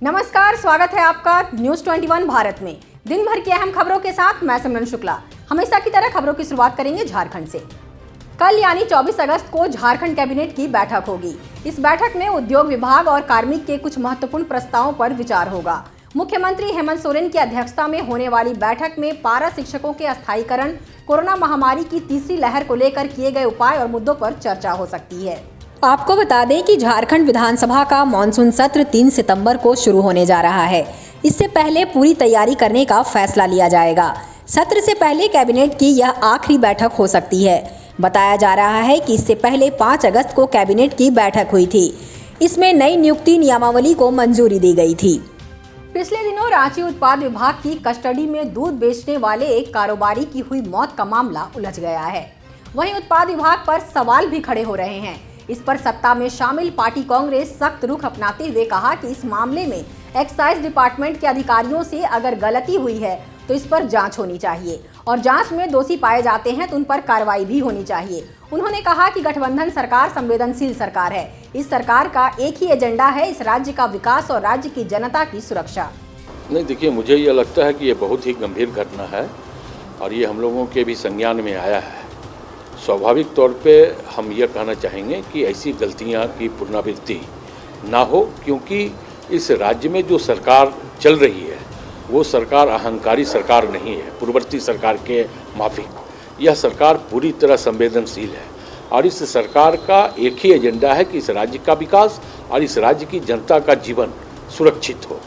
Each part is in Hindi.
नमस्कार, स्वागत है आपका न्यूज 21 भारत में। दिन भर की अहम खबरों के साथ मैं सिमरन शुक्ला। हमेशा की तरह खबरों की शुरुआत करेंगे झारखंड से। कल यानी 24 अगस्त को झारखंड कैबिनेट की बैठक होगी। इस बैठक में उद्योग विभाग और कार्मिक के कुछ महत्वपूर्ण प्रस्तावों पर विचार होगा। मुख्यमंत्री हेमंत सोरेन की अध्यक्षता में होने वाली बैठक में पारा शिक्षकों के अस्थायीकरण, कोरोना महामारी की तीसरी लहर को लेकर किए गए उपाय और मुद्दों पर चर्चा हो सकती है। आपको बता दें कि झारखंड विधानसभा का मानसून सत्र 3 सितंबर को शुरू होने जा रहा है। इससे पहले पूरी तैयारी करने का फैसला लिया जाएगा। सत्र से पहले कैबिनेट की यह आखिरी बैठक हो सकती है। बताया जा रहा है कि इससे पहले 5 अगस्त को कैबिनेट की बैठक हुई थी। इसमें नई नियुक्ति नियमावली को मंजूरी दी गई थी। पिछले दिनों रांची उत्पाद विभाग की कस्टडी में दूध बेचने वाले एक कारोबारी की हुई मौत का मामला उलझ गया है। वहीं उत्पाद विभाग पर सवाल भी खड़े हो रहे हैं। इस पर सत्ता में शामिल पार्टी कांग्रेस सख्त रुख अपनाते हुए कहा कि इस मामले में एक्साइज डिपार्टमेंट के अधिकारियों से अगर गलती हुई है तो इस पर जांच होनी चाहिए और जांच में दोषी पाए जाते हैं तो उन पर कार्रवाई भी होनी चाहिए। उन्होंने कहा कि गठबंधन सरकार संवेदनशील सरकार है। इस सरकार का एक ही एजेंडा है, इस राज्य का विकास और राज्य की जनता की सुरक्षा। नहीं, देखिए, मुझे ये लगता है कि ये बहुत ही गंभीर घटना है और ये हम लोगों के भी संज्ञान में आया है। स्वाभाविक तौर पे हम ये कहना चाहेंगे कि ऐसी गलतियां की पुनरावृत्ति ना हो, क्योंकि इस राज्य में जो सरकार चल रही है वो सरकार अहंकारी सरकार नहीं है, पूर्ववर्ती सरकार के माफिक। यह सरकार पूरी तरह संवेदनशील है और इस सरकार का एक ही एजेंडा है कि इस राज्य का विकास और इस राज्य की जनता का जीवन सुरक्षित हो।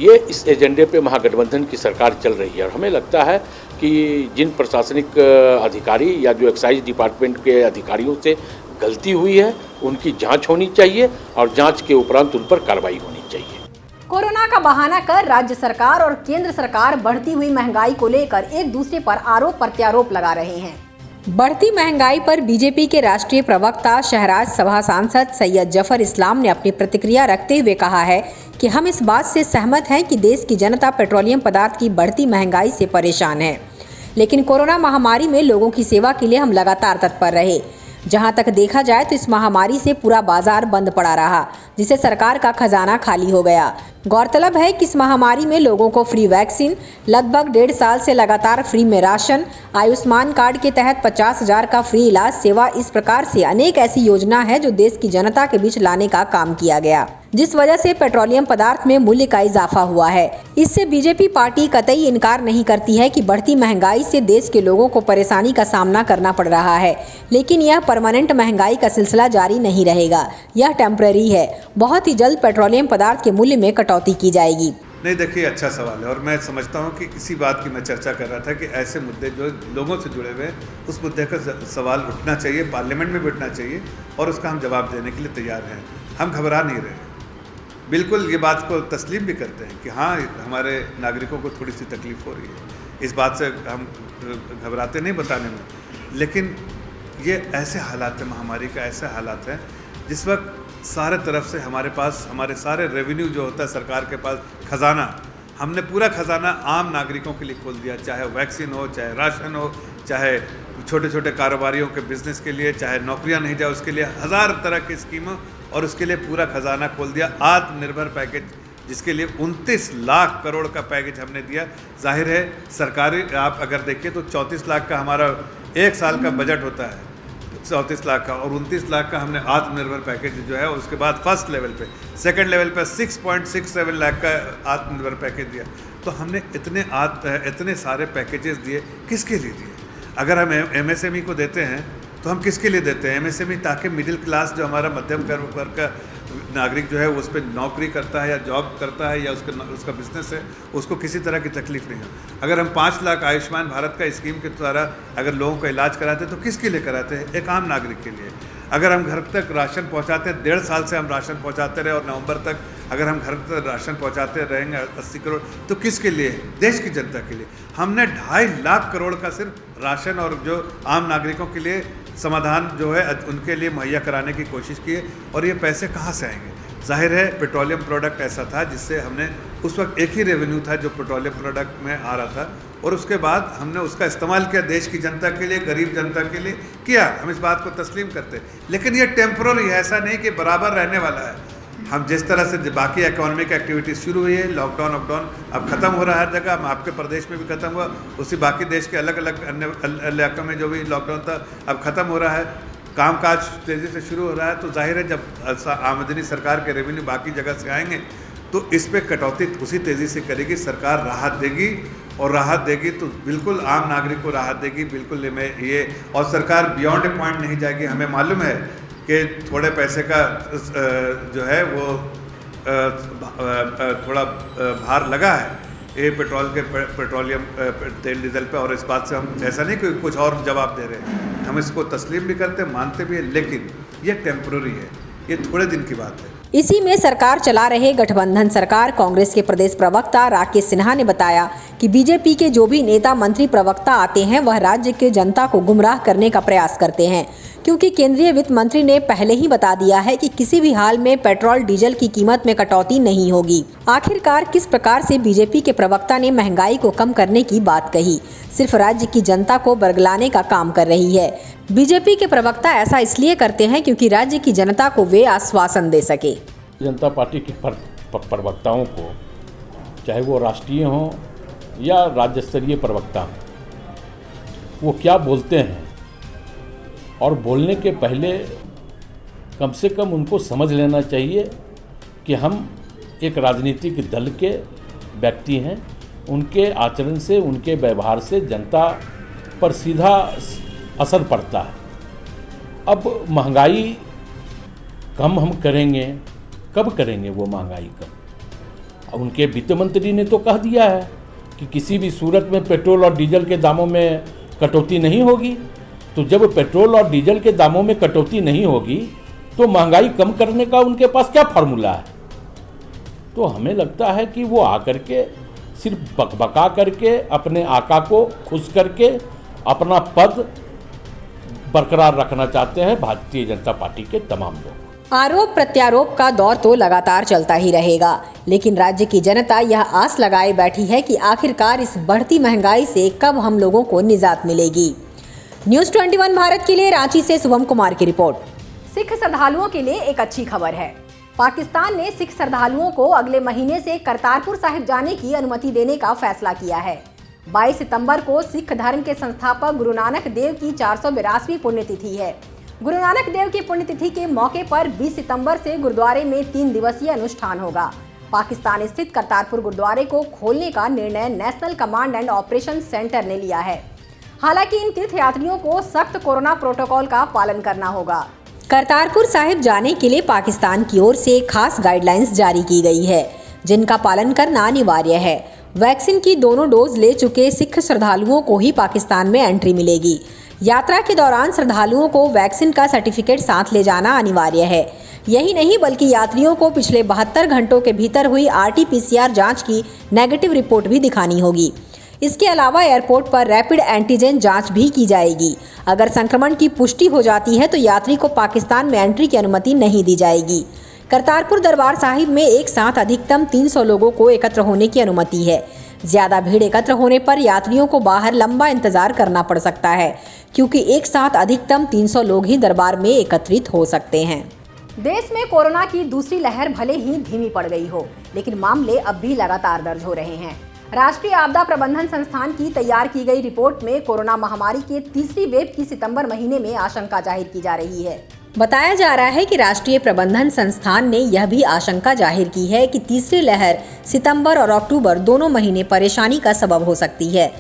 ये इस एजेंडे पे महागठबंधन की सरकार चल रही है और हमें लगता है कि जिन प्रशासनिक अधिकारी या जो एक्साइज डिपार्टमेंट के अधिकारियों से गलती हुई है उनकी जांच होनी चाहिए और जांच के उपरांत उन पर कार्रवाई होनी चाहिए। कोरोना का बहाना कर राज्य सरकार और केंद्र सरकार बढ़ती हुई महंगाई को लेकर एक दूसरे पर आरोप प्रत्यारोप लगा रहे हैं। बढ़ती महंगाई पर बीजेपी के राष्ट्रीय प्रवक्ता शहराज सभा सांसद सैयद जफर इस्लाम ने अपनी प्रतिक्रिया रखते हुए कहा है कि हम इस बात से सहमत हैं कि देश की जनता पेट्रोलियम पदार्थ की बढ़ती महंगाई से परेशान है, लेकिन कोरोना महामारी में लोगों की सेवा के लिए हम लगातार तत्पर रहे। जहां तक देखा जाए तो इस महामारी से पूरा बाजार बंद पड़ा रहा, जिससे सरकार का खजाना खाली हो गया। गौरतलब है कि इस महामारी में लोगों को फ्री वैक्सीन, लगभग 1.5 साल से लगातार फ्री में राशन, आयुष्मान कार्ड के तहत 50,000 का फ्री इलाज सेवा, इस प्रकार से अनेक ऐसी योजना है जो देश की जनता के बीच लाने का काम किया गया, जिस वजह से पेट्रोलियम पदार्थ में मूल्य का इजाफा हुआ है। इससे बीजेपी पार्टी कतई इनकार नहीं करती है कि बढ़ती महंगाई से देश के लोगों को परेशानी का सामना करना पड़ रहा है, लेकिन यह परमानेंट महंगाई का सिलसिला जारी नहीं रहेगा, यह टेम्पररी है। बहुत ही जल्द पेट्रोलियम पदार्थ के मूल्य में कटौती की जाएगी। नहीं, देखिए, अच्छा सवाल है और मैं समझता हूँ कि इसी बात की मैं चर्चा कर रहा था कि ऐसे मुद्दे जो लोगों से जुड़े हुए हैं उस मुद्दे का सवाल उठना चाहिए, पार्लियामेंट में भी उठना चाहिए और उसका हम जवाब देने के लिए तैयार हैं। हम घबरा नहीं रहे, बिल्कुल ये बात को तस्लीम भी करते हैं कि हाँ, हमारे नागरिकों को थोड़ी सी तकलीफ़ हो रही है। इस बात से हम घबराते नहीं बताने में, लेकिन ये ऐसे हालात हैं, महामारी का ऐसे हालात हैं जिस वक्त सारे तरफ से हमारे पास हमारे सारे रेवेन्यू जो होता है सरकार के पास, खजाना, हमने पूरा खजाना आम नागरिकों के लिए खोल दिया, चाहे वैक्सीन हो, चाहे राशन हो, चाहे छोटे छोटे कारोबारियों के बिजनेस के लिए, चाहे नौकरियां नहीं जाए उसके लिए, हज़ार तरह की स्कीमों और उसके लिए पूरा खजाना खोल दिया। आत्मनिर्भर पैकेज जिसके लिए 29 लाख करोड़ का पैकेज हमने दिया। जाहिर है सरकारी, आप अगर देखिए तो 34 लाख का हमारा 1 साल का बजट होता है, 34 लाख का, और 29 लाख का हमने आत्मनिर्भर पैकेज जो है, उसके बाद फर्स्ट लेवल पे, सेकंड लेवल पे 6.67 लाख का आत्मनिर्भर पैकेज दिया। तो हमने इतने सारे पैकेजेस दिए, किसके लिए दिए? अगर हम एमएसएमई को देते हैं तो हम किसके लिए देते हैं? एमएसएमई ताकि मिडिल क्लास जो हमारा मध्यम वर्ग का नागरिक जो है उस पर नौकरी करता है या जॉब करता है या उसका बिजनेस है, उसको किसी तरह की तकलीफ नहीं हो। अगर हम 5 लाख आयुष्मान भारत का स्कीम के द्वारा अगर लोगों का इलाज कराते हैं तो किसके लिए कराते हैं? एक आम नागरिक के लिए। अगर हम घर तक राशन पहुंचाते हैं, 1.5 साल से हम राशन पहुंचाते रहे और नवंबर तक अगर हम घर तक राशन पहुंचाते रहेंगे 80 करोड़, तो किसके लिए? देश की जनता के लिए। हमने 2.5 लाख करोड़ का सिर्फ राशन और जो आम नागरिकों के लिए समाधान जो है उनके लिए मुहैया कराने की कोशिश की है। और ये पैसे कहाँ से आएंगे? जाहिर है पेट्रोलियम प्रोडक्ट ऐसा था जिससे हमने उस वक्त एक ही रेवेन्यू था जो पेट्रोलियम प्रोडक्ट में आ रहा था, और उसके बाद हमने उसका इस्तेमाल किया देश की जनता के लिए, गरीब जनता के लिए किया। हम इस बात को तस्लीम करते हैं, लेकिन ये टेम्पररी है, ऐसा नहीं कि बराबर रहने वाला है। हम जिस तरह से बाकी इकोनॉमिक एक्टिविटीज़ शुरू हुई है, लॉकडाउन अब ख़त्म हो रहा है हर जगह, आपके प्रदेश में भी ख़त्म हुआ, उसी बाकी देश के अलग अलग अन्य इलाकों में जो भी लॉकडाउन था अब ख़त्म हो रहा है, कामकाज तेज़ी से शुरू हो रहा है। तो जाहिर है जब आमदनी सरकार के रेवेन्यू बाकी जगह से आएंगे तो इस पर कटौती उसी तेज़ी से करेगी सरकार, राहत देगी, और राहत देगी तो बिल्कुल आम नागरिक को राहत देगी, बिल्कुल ये, और सरकार बियॉन्ड ए पॉइंट नहीं जाएगी। हमें मालूम है कि थोड़े पैसे का जो है वो थोड़ा भार लगा है ये पेट्रोलियम तेल डीजल पे, और इस बात से हम ऐसा नहीं कि कुछ और जवाब दे रहे हैं, हम इसको तस्लीम भी करते हैं, मानते भी हैं, लेकिन ये टेम्पररी है, ये थोड़े दिन की बात है। इसी में सरकार चला रहे गठबंधन सरकार कांग्रेस के प्रदेश प्रवक्ता राकेश सिन्हा ने बताया कि बीजेपी के जो भी नेता मंत्री प्रवक्ता आते हैं वह राज्य के जनता को गुमराह करने का प्रयास करते हैं, क्योंकि केंद्रीय वित्त मंत्री ने पहले ही बता दिया है कि किसी भी हाल में पेट्रोल डीजल की कीमत में कटौती नहीं होगी। आखिरकार किस प्रकार से बीजेपी के प्रवक्ता ने महंगाई को कम करने की बात कही, सिर्फ राज्य की जनता को बरगलाने का काम कर रही है। बीजेपी के प्रवक्ता ऐसा इसलिए करते हैं क्योंकि राज्य की जनता को वे आश्वासन दे सके। जनता पार्टी के प्रवक्ताओं को, चाहे वो राष्ट्रीय हों या राज्य स्तरीय प्रवक्ता हों, वो क्या बोलते हैं और बोलने के पहले कम से कम उनको समझ लेना चाहिए कि हम एक राजनीतिक दल के व्यक्ति हैं, उनके आचरण से, उनके व्यवहार से जनता पर सीधा असर पड़ता है। अब महंगाई कम हम करेंगे, कब करेंगे वो महंगाई कम? उनके वित्त मंत्री ने तो कह दिया है कि किसी भी सूरत में पेट्रोल और डीजल के दामों में कटौती नहीं होगी। तो जब पेट्रोल और डीजल के दामों में कटौती नहीं होगी तो महंगाई कम करने का उनके पास क्या फार्मूला है? तो हमें लगता है कि वो आकर के सिर्फ बकबका करके अपने आका को खुश करके अपना पद बरकरार रखना चाहते हैं भारतीय जनता पार्टी के तमाम लोग। आरोप प्रत्यारोप का दौर तो लगातार चलता ही रहेगा, लेकिन राज्य की जनता यह आस लगाए बैठी है कि आखिरकार इस बढ़ती महंगाई से कब हम लोगों को निजात मिलेगी। न्यूज़ 21 भारत के लिए रांची से शुभम कुमार की रिपोर्ट। सिख श्रद्धालुओं के लिए एक अच्छी खबर है। पाकिस्तान ने सिख श्रद्धालुओं को अगले महीने से करतारपुर साहिब जाने की अनुमति देने का फैसला किया है। 22 सितंबर को सिख धर्म के संस्थापक गुरु नानक देव की 482वीं पुण्यतिथि है। गुरु नानक देव की पुण्यतिथि के मौके पर 20 सितंबर से गुरुद्वारे में 3 दिवसीय अनुष्ठान होगा। पाकिस्तान स्थित करतारपुर गुरुद्वारे को खोलने का निर्णय national command and operation centre ने लिया है। हालांकि इन तीर्थयात्रियों को सख्त कोरोना प्रोटोकॉल का पालन करना होगा। करतारपुर साहिब जाने के लिए पाकिस्तान की ओर से खास गाइडलाइंस जारी की गई है, जिनका पालन करना अनिवार्य है। वैक्सीन की दोनों डोज ले चुके सिख श्रद्धालुओं को ही पाकिस्तान में एंट्री मिलेगी। यात्रा के दौरान श्रद्धालुओं को वैक्सीन का सर्टिफिकेट साथ ले जाना अनिवार्य है। यही नहीं बल्कि यात्रियों को पिछले 72 घंटों के भीतर हुई RT-PCR जांच की नेगेटिव रिपोर्ट भी दिखानी होगी। इसके अलावा एयरपोर्ट पर रैपिड एंटीजन जांच भी की जाएगी। अगर संक्रमण की पुष्टि हो जाती है तो यात्री को पाकिस्तान में एंट्री की अनुमति नहीं दी जाएगी। करतारपुर दरबार साहिब में एक साथ अधिकतम 300 लोगों को एकत्र होने की अनुमति है। ज्यादा भीड़ एकत्र होने पर यात्रियों को बाहर लंबा इंतजार करना पड़ सकता है, क्योंकि एक साथ अधिकतम 300 लोग ही दरबार में एकत्रित हो सकते हैं। देश में कोरोना की दूसरी लहर भले ही धीमी पड़ गई हो, लेकिन मामले अब भी लगातार दर्ज हो रहे हैं। राष्ट्रीय आपदा प्रबंधन संस्थान की तैयार की गई रिपोर्ट में कोरोना महामारी के तीसरी वेव की सितंबर महीने में आशंका जाहिर की जा रही है। बताया जा रहा है कि राष्ट्रीय प्रबंधन संस्थान ने यह भी आशंका जाहिर की है कि तीसरी लहर सितंबर और अक्टूबर दोनों महीने परेशानी का सबब हो सकती है।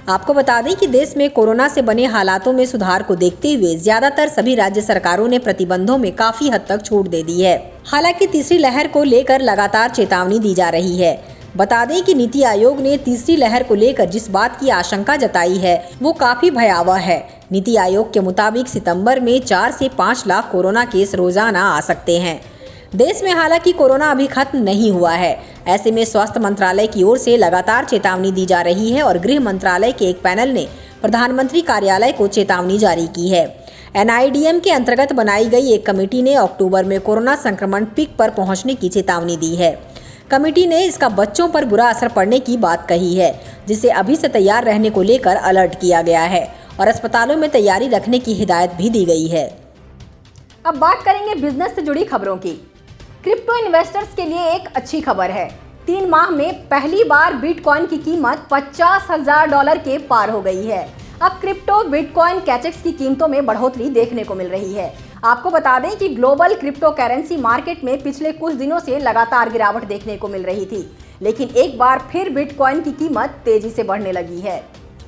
आपको बता दें कि देश में कोरोना से बने हालातों में सुधार को देखते हुए ज्यादातर सभी राज्य सरकारों ने प्रतिबंधों में काफी हद तक छूट दे दी है। हालांकि तीसरी लहर को लेकर लगातार चेतावनी दी जा रही है। बता दें कि नीति आयोग ने तीसरी लहर को लेकर जिस बात की आशंका जताई है वो काफी भयावह है। नीति आयोग के मुताबिक सितंबर में 4 से 5 लाख कोरोना केस रोजाना आ सकते हैं। देश में हालांकि कोरोना अभी खत्म नहीं हुआ है। ऐसे में स्वास्थ्य मंत्रालय की ओर से लगातार चेतावनी दी जा रही है और गृह मंत्रालय के एक पैनल ने प्रधानमंत्री कार्यालय को चेतावनी जारी की है। NIDM के अंतर्गत बनाई गई एक कमेटी ने अक्टूबर में कोरोना संक्रमण पीक पर पहुंचने की चेतावनी दी है। कमेटी ने इसका बच्चों पर बुरा असर पड़ने की बात कही है, जिसे अभी से तैयार रहने को लेकर अलर्ट किया गया है और अस्पतालों में तैयारी रखने की हिदायत भी दी गई है। अब बात करेंगे बिजनेस से जुड़ी खबरों की। क्रिप्टो इन्वेस्टर्स के लिए एक अच्छी खबर है। 3 माह में पहली बार बिटकॉइन की कीमत $50,000 के पार हो गई है। अब क्रिप्टो बिटकॉइन कैचेक्स की कीमतों में बढ़ोतरी देखने को मिल रही है। आपको बता दें कि ग्लोबल क्रिप्टो करेंसी मार्केट में पिछले कुछ दिनों से लगातार गिरावट देखने को मिल रही थी, लेकिन एक बार फिर बिटकॉइन की कीमत तेजी से बढ़ने लगी है।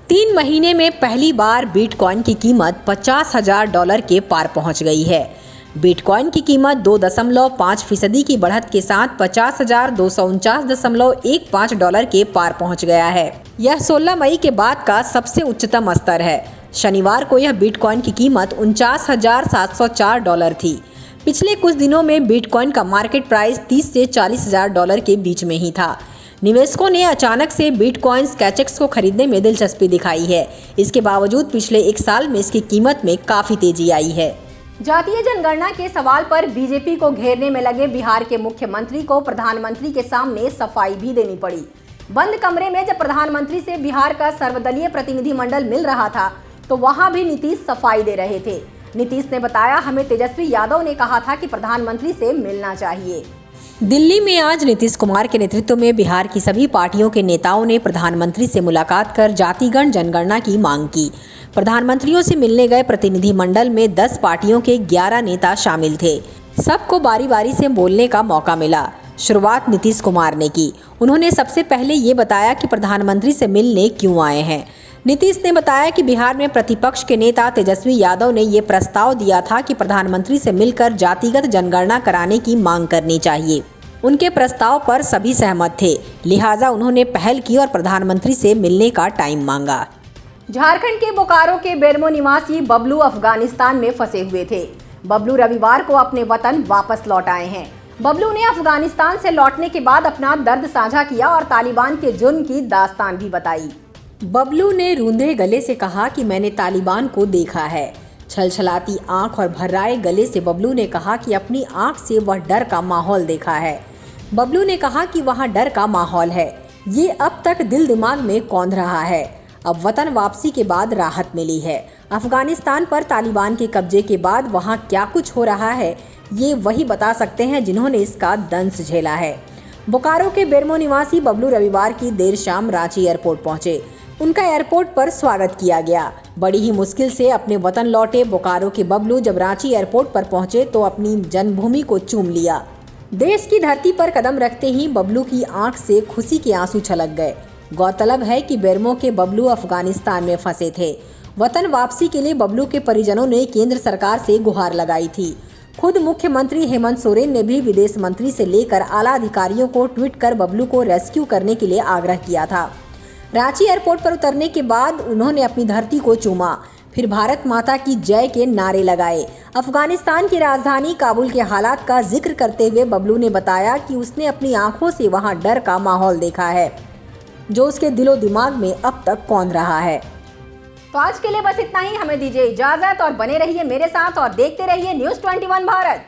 3 महीने में पहली बार बिटकॉइन की कीमत $50,000 के पार पहुंच गई है। बिटकॉइन की कीमत 2.5% की बढ़त के साथ $50,249.15 के पार पहुंच गया है। यह 16 मई के बाद का सबसे उच्चतम स्तर है। शनिवार को यह बिटकॉइन की कीमत $49,704 थी। पिछले कुछ दिनों में बिटकॉइन का मार्केट प्राइस $30,000 से $40,000 के बीच में ही था। निवेशकों ने अचानक से बिटकॉइन कैचेक्स को खरीदने में दिलचस्पी दिखाई है। इसके बावजूद पिछले 1 साल में इसकी कीमत में काफी तेजी आई है। जातीय जनगणना के सवाल पर बीजेपी को घेरने में लगे बिहार के मुख्यमंत्री को प्रधानमंत्री के सामने सफाई भी देनी पड़ी। बंद कमरे में जब प्रधानमंत्री से बिहार का सर्वदलीय प्रतिनिधिमंडल मिल रहा था तो वहां भी नीतीश सफाई दे रहे थे। नीतीश ने बताया, हमें तेजस्वी यादव ने कहा था कि प्रधानमंत्री से मिलना चाहिए। दिल्ली में आज नीतीश कुमार के नेतृत्व में बिहार की सभी पार्टियों के नेताओं ने प्रधानमंत्री से मुलाकात कर जातिगण जनगणना की मांग की। प्रधानमंत्रियों से मिलने गए प्रतिनिधिमंडल में 10 पार्टियों के 11 नेता शामिल थे। सबको बारी बारी से बोलने का मौका मिला। शुरुआत नीतीश कुमार ने की। उन्होंने सबसे पहले ये बताया कि प्रधानमंत्री से मिलने क्यों आए हैं। नीतीश ने बताया कि बिहार में प्रतिपक्ष के नेता तेजस्वी यादव ने ये प्रस्ताव दिया था कि प्रधानमंत्री से मिलकर जातिगत जनगणना कराने की मांग करनी चाहिए। उनके प्रस्ताव पर सभी सहमत थे, लिहाजा उन्होंने पहल की और प्रधानमंत्री से मिलने का टाइम मांगा। झारखंड के बोकारो के बेरमो निवासी बबलू अफगानिस्तान में फंसे हुए थे। बबलू रविवार को अपने वतन वापस लौट आए हैं। बबलू ने अफगानिस्तान से लौटने के बाद अपना दर्द साझा किया और तालिबान के जुर्म की दास्तान भी बताई। बबलू ने रूंधे गले से कहा कि मैंने तालिबान को देखा है। छलछलाती आंख और भर्राए गले से बबलू ने कहा कि अपनी आंख से वह डर का माहौल देखा है। बबलू ने कहा कि वहाँ डर का माहौल है, ये अब तक दिल दिमाग में कौंध रहा है। अब वतन वापसी के बाद राहत मिली है। अफगानिस्तान पर तालिबान के कब्जे के बाद वहाँ क्या कुछ हो रहा है, ये वही बता सकते हैं जिन्होंने इसका दंश झेला है। बोकारो के बेरमो निवासी बबलू रविवार की देर शाम रांची एयरपोर्ट पहुंचे। उनका एयरपोर्ट पर स्वागत किया गया। बड़ी ही मुश्किल से अपने वतन लौटे बोकारो के बबलू जब रांची एयरपोर्ट पर पहुंचे तो अपनी जन्मभूमि को चूम लिया। देश की धरती पर कदम रखते ही बबलू की आंख से खुशी के आंसू छलक गए। गौरतलब है कि बेरमो के बबलू अफगानिस्तान में फंसे थे। वतन वापसी के लिए बबलू के परिजनों ने केंद्र सरकार से गुहार लगाई थी। खुद मुख्यमंत्री हेमंत सोरेन ने भी विदेश मंत्री से लेकर आला अधिकारियों को ट्वीट कर बबलू को रेस्क्यू करने के लिए आग्रह किया था। रांची एयरपोर्ट पर उतरने के बाद उन्होंने अपनी धरती को चूमा, फिर भारत माता की जय के नारे लगाए। अफगानिस्तान की राजधानी काबुल के हालात का जिक्र करते हुए बबलू ने बताया कि उसने अपनी आंखों से वहां डर का माहौल देखा है, जो उसके दिलो दिमाग में अब तक कौंध रहा है। तो आज के लिए बस इतना ही। हमें दीजिए इजाजत और बने रहिए मेरे साथ और देखते रहिए न्यूज़ 21 भारत।